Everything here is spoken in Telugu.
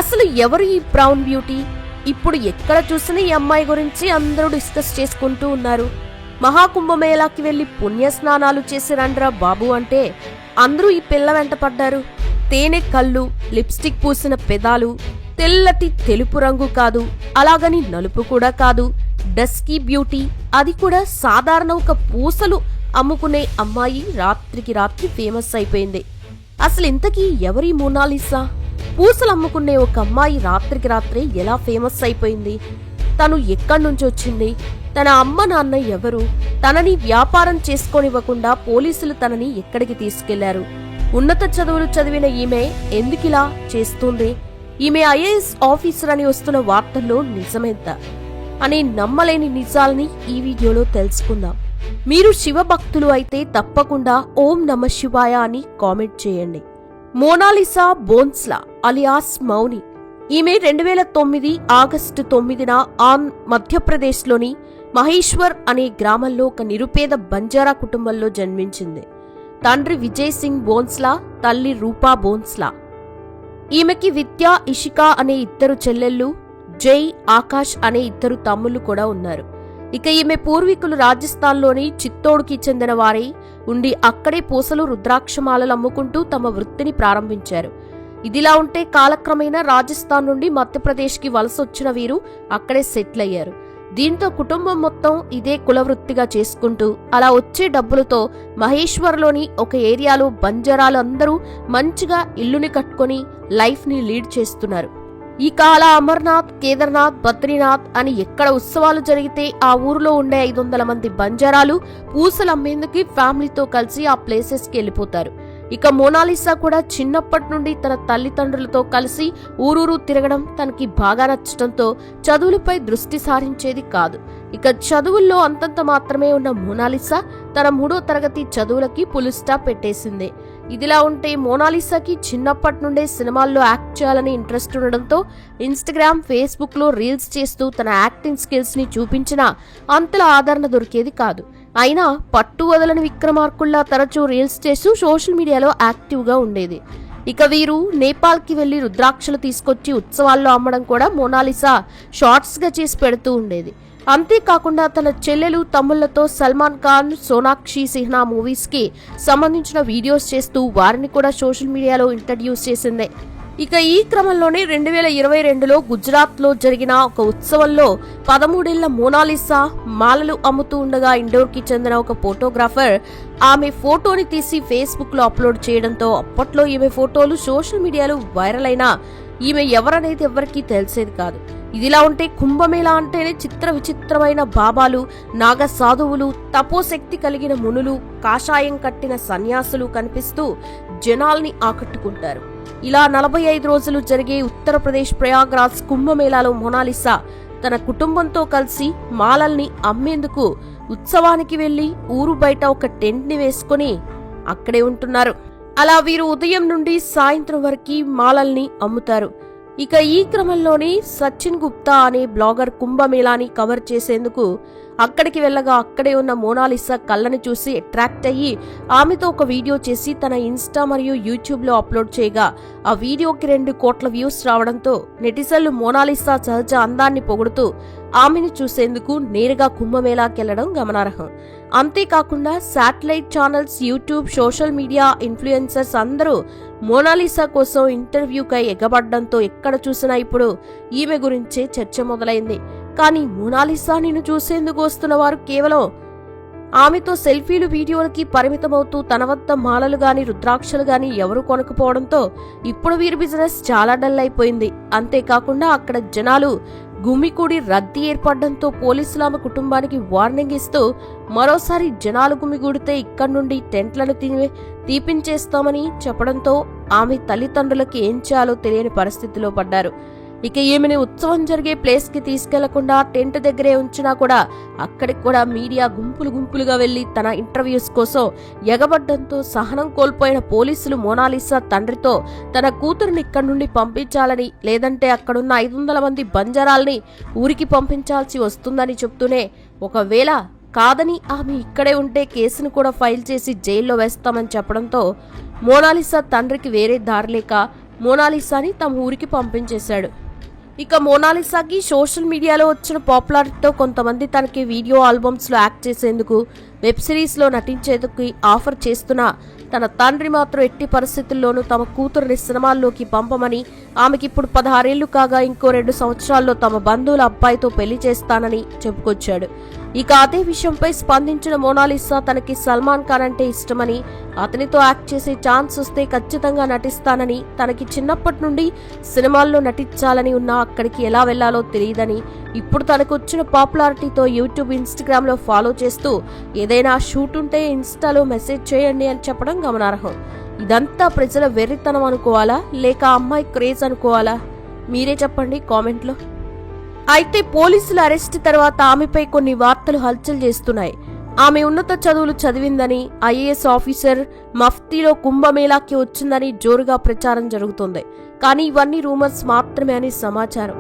అసలు ఎవరు ఈ బ్రౌన్ బ్యూటీ? ఇప్పుడు ఎక్కడ చూసినా ఈ అమ్మాయి గురించి అందరూ డిస్కస్ చేసుకుంటూ ఉన్నారు. మహాకుంభమేళాకి వెళ్లి పుణ్యస్నానాలు చేసి రండ్రా బాబు అంటే అందరూ ఈ పిల్ల వెంట పడ్డారు. తేనె కళ్ళు, లిప్స్టిక్ పూసిన పెదాలు, తెల్లటి తెలుపు రంగు కాదు, అలాగని నలుపు కూడా కాదు, డస్కీ బ్యూటీ, అది కూడా సాధారణ ఒక పూసలు అమ్ముకునే అమ్మాయి రాత్రికి రాత్రి ఫేమస్ అయిపోయింది. అసలు ఇంతకీ ఎవరి మోనాలిసా? పూసలు అమ్ముకునే ఒక అమ్మాయి రాత్రికి రాత్రే ఎలా ఫేమస్ అయిపోయింది? తను ఎక్కడి నుంచి వచ్చింది? తన అమ్మ నాన్న ఎవరు? తనని వ్యాపారం చేసుకోనివ్వకుండా పోలీసులు తనని ఎక్కడికి తీసుకెళ్లారు? ఉన్నత చదువులు చదివిన ఈమె ఎందుకిలా చేస్తుంది? ఈమె ఐఏఎస్ ఆఫీసర్ అని వస్తున్న వార్తల్లో నిజమెంత అనే నమ్మలేని నిజాలని ఈ వీడియోలో తెలుసుకుందాం. మీరు శివభక్తులు అయితే తప్పకుండా ఓం నమ శివాయ అని కామెంట్ చేయండి. మోనాలిసా బోన్స్లా అలియాస్ మౌని. ఈమె 2009 ఆగస్టు 9న మధ్యప్రదేశ్లోని మహేశ్వర్ అనే గ్రామంలో ఒక నిరుపేద బంజారా కుటుంబంలో జన్మించింది. తండ్రి విజయ్ సింగ్ బోన్స్లా, తల్లి రూపా బోన్స్లా. ఈమెకి విద్య, ఇషికా అనే ఇద్దరు చెల్లెళ్ళు, జై, ఆకాష్ అనే ఇద్దరు తమ్ముళ్లు కూడా ఉన్నారు. ఇక ఈమె పూర్వీకులు రాజస్థాన్లోని చిత్తోడ్కి చెందిన వారై ఉండి అక్కడే పూసలు, రుద్రాక్షమాలలు అమ్ముకుంటూ తమ వృత్తిని ప్రారంభించారు. ఇదిలా ఉంటే కాలక్రమేణా రాజస్థాన్ నుండి మధ్యప్రదేశ్కి వలసొచ్చిన వీరు అక్కడే సెటిల్ అయ్యారు. దీంతో కుటుంబం మొత్తం ఇదే కులవృత్తిగా చేసుకుంటూ అలా వచ్చే డబ్బులతో మహేశ్వర్లోని ఒక ఏరియాలో బంజారాలు అందరూ మంచిగా ఇల్లుని కట్టుకొని లైఫ్ని లీడ్ చేస్తున్నారు. ఈ కాల అమర్నాథ్, కేదార్నాథ్, బద్రీనాథ్ అని ఎక్కడ ఉత్సవాలు జరిగితే ఆ ఊరిలో ఉండే 500 మంది బంజారాలు పూసలు అమ్మేందుకు ఫ్యామిలీతో కలిసి ఆ ప్లేసెస్కి వెళ్ళిపోతారు. ఇక మోనాలిసా కూడా చిన్నప్పటి నుండి తన తల్లిదండ్రులతో కలిసి ఊరూరు తిరగడం తనకి బాగా నచ్చడంతో చదువులపై దృష్టి సారించేది కాదు. ఇక చదువుల్లో అంతంత మాత్రమే ఉన్న మోనాలిసా తన 3వ తరగతి చదువులకి ఫుల్ స్టాప్ పెట్టేసింది. ఇదిలా ఉంటే మోనాలిసాకి చిన్నప్పటి నుండే సినిమాల్లో యాక్ట్ చేయాలని ఇంట్రెస్ట్ ఉండడంతో ఇన్స్టాగ్రామ్, ఫేస్బుక్ లో రీల్స్ చేస్తూ తన యాక్టింగ్ స్కిల్స్ ని చూపించినా అంతలా ఆదరణ దొరికేది కాదు. అయినా పట్టు వదలని విక్రమార్కుల్లా తరచూ రీల్స్ చేస్తూ సోషల్ మీడియాలో యాక్టివ్ గా ఉండేది. ఇక వీరు నేపాల్కి వెళ్లి రుద్రాక్షలు తీసుకొచ్చి ఉత్సవాల్లో అమ్మడం కూడా మోనాలిసా షార్ట్స్ గా చేసి పెడుతూ ఉండేది. అంతేకాకుండా తన చెల్లెలు, తమ్ముళ్లతో సల్మాన్ ఖాన్, సోనాక్షి సిన్హా మూవీస్ కి సంబంధించిన వీడియోస్ చేస్తూ వారిని కూడా సోషల్ మీడియాలో ఇంట్రడ్యూస్ చేసిందే. ఇక ఈ క్రమంలోనే 2022లో గుజరాత్ లో జరిగిన ఒక ఉత్సవంలో 13 ఏళ్ల మోనాలిసా మాలలు అమ్ముతూ ఉండగా ఇండోర్ కి చెందిన ఒక ఫోటోగ్రాఫర్ ఆమె ఫోటోని తీసి ఫేస్బుక్ లో అప్లోడ్ చేయడంతో అప్పట్లో ఈమె ఫోటోలు సోషల్ మీడియాలో వైరల్ అయినా ఈమె ఎవరనేది ఎవరికీ తెలిసేది కాదు. ఇదిలా ఉంటే కుంభమేళా అంటేనే చిత్ర విచిత్రమైన బాబాలు, నాగ సాధువులు, తపోశక్తి కలిగిన మునులు, కాషాయం కట్టిన సన్యాసులు కనిపిస్తూ జనాల్ని ఆకట్టుకుంటారు. ఇలా 45 రోజులు జరిగే ఉత్తరప్రదేశ్ ప్రయాగ్రాజ్ కుంభమేళాలో మోనాలిసా తన కుటుంబంతో కలిసి మాలల్ని అమ్మేందుకు ఉత్సవానికి వెళ్లి ఊరు బయట ఒక టెంట్ ని వేసుకుని అక్కడే ఉంటున్నారు. అలా వీరు ఉదయం నుండి సాయంత్రం వరకు మాలల్ని అమ్ముతారు. ఇక ఈ క్రమంలోనే సచిన్ గుప్తా అనే బ్లాగర్ కుంభమేళాని కవర్ చేసేందుకు అక్కడికి వెళ్ళగా అక్కడే ఉన్న మోనాలిసా కళ్ళని చూసి అట్రాక్ట్ అయ్యి ఆమెతో ఒక వీడియో చేసి తన ఇన్స్టా మరియు యూట్యూబ్ లో అప్లోడ్ చేయగా ఆ వీడియోకి 2 కోట్ల వ్యూస్ రావడంతో నెటిజన్లు మోనాలిసా సహజ అందాన్ని పొగుడుతూ ఆమెను చూసేందుకు నేరుగా కుంభమేళాకి వెళ్లడం గమనార్హం. అంతేకాకుండా satellite channels, YouTube, social media influencers అందరూ మోనాలిసా కోసం ఇంటర్వ్యూకై ఎగబడ్డంతో ఎక్కడ చూసినా ఇప్పుడు ఈమె గురించే చర్చ మొదలైంది. కానీ మోనాలిసా నిన్ను చూసేందుకు వస్తున్న వారు కేవలం ఆమెతో సెల్ఫీలు, వీడియోలకి పరిమితమవుతూ తన వద్ద మాలలు గాని, రుద్రాక్షలు గాని ఎవరు కొనకపోవడంతో ఇప్పుడు వీరి బిజినెస్ చాలా డల్ అయిపోయింది. అంతేకాకుండా అక్కడ జనాలు గుమికూడి రద్దీ ఏర్పడడంతో పోలీసులు ఆమె కుటుంబానికి వార్నింగ్ ఇస్తూ మరోసారి జనాలు గుమిగూడితే ఇక్కడి నుండి టెంట్లను తీపించేస్తామని చెప్పడంతో ఆమె తల్లిదండ్రులకి ఏం చేయాలో తెలియని పరిస్థితిలో పడ్డారు. ఇక ఈమెని ఉత్సవం జరిగే ప్లేస్ కి తీసుకెళ్లకుండా టెంట్ దగ్గరే ఉంచినా కూడా అక్కడికి కూడా మీడియా గుంపులుగా వెళ్లి తన ఇంటర్వ్యూస్ కోసం ఎగబడ్డంతో సహనం కోల్పోయిన పోలీసులు మోనాలిసా తండ్రితో తన కూతురిని ఇక్కడి నుండి పంపించాలని, లేదంటే అక్కడున్న 500 మంది బంజారాల్ని ఊరికి పంపించాల్సి వస్తుందని చెప్తూనే ఒకవేళ కాదని ఆమె ఇక్కడే ఉంటే కేసును కూడా ఫైల్ చేసి జైల్లో వేస్తామని చెప్పడంతో మోనాలిసా తండ్రికి వేరే దారి లేక మోనాలిసాని తమ ఊరికి పంపించేశాడు. ఇక మోనాలిసాకి సోషల్ మీడియాలో వచ్చిన పాపులారిటీతో కొంతమంది తనకి వీడియో ఆల్బమ్స్లో యాక్ట్ చేసేందుకు, వెబ్ సిరీస్లో నటించేందుకు ఆఫర్ చేస్తున్నా తన తండ్రి మాత్రం ఎట్టి పరిస్థితుల్లోనూ తమ కూతురుని సినిమాల్లోకి పంపమని, ఆమెకి ఇప్పుడు 16 ఏళ్లు కాగా ఇంకో 2 సంవత్సరాల్లో తమ బంధువుల అబ్బాయితో పెళ్లి చేస్తానని చెప్పుకొచ్చాడు. ఇక అదే విషయంపై స్పందించిన మోనాలిసా తనకి సల్మాన్ ఖాన్ అంటే ఇష్టమని, అతనితో యాక్ట్ చేసే ఛాన్స్ వస్తే ఖచ్చితంగా నటిస్తానని, తనకి చిన్నప్పటి నుండి సినిమాల్లో నటించాలని ఉన్నా అక్కడికి ఎలా వెళ్లాలో తెలియదని, ఇప్పుడు తనకు వచ్చిన పాపులారిటీతో యూట్యూబ్, ఇన్స్టాగ్రామ్లో ఫాలో చేస్తూ ఏదైనా షూట్ ఉంటే ఇన్స్టాలో మెసేజ్ చేయండి అని చెప్పడం గమనార్హం. ఇదంతా ప్రజల వెర్రితనం అనుకోవాలా లేక అమ్మాయి క్రేజ్ అనుకోవాలా? మీరే చెప్పండి కామెంట్లో. అయితే పోలీసుల అరెస్ట్ తర్వాత ఆమెపై కొన్ని వార్తలు హల్చల్ చేస్తున్నాయి. ఆమె ఉన్నత చదువులు చదివిందని, ఐఏఎస్ ఆఫీసర్, మఫ్తీలో కుంభమేళాకి వచ్చిందని జోరుగా ప్రచారం జరుగుతోంది. కానీ ఇవన్నీ రూమర్స్ మాత్రమే అని సమాచారం.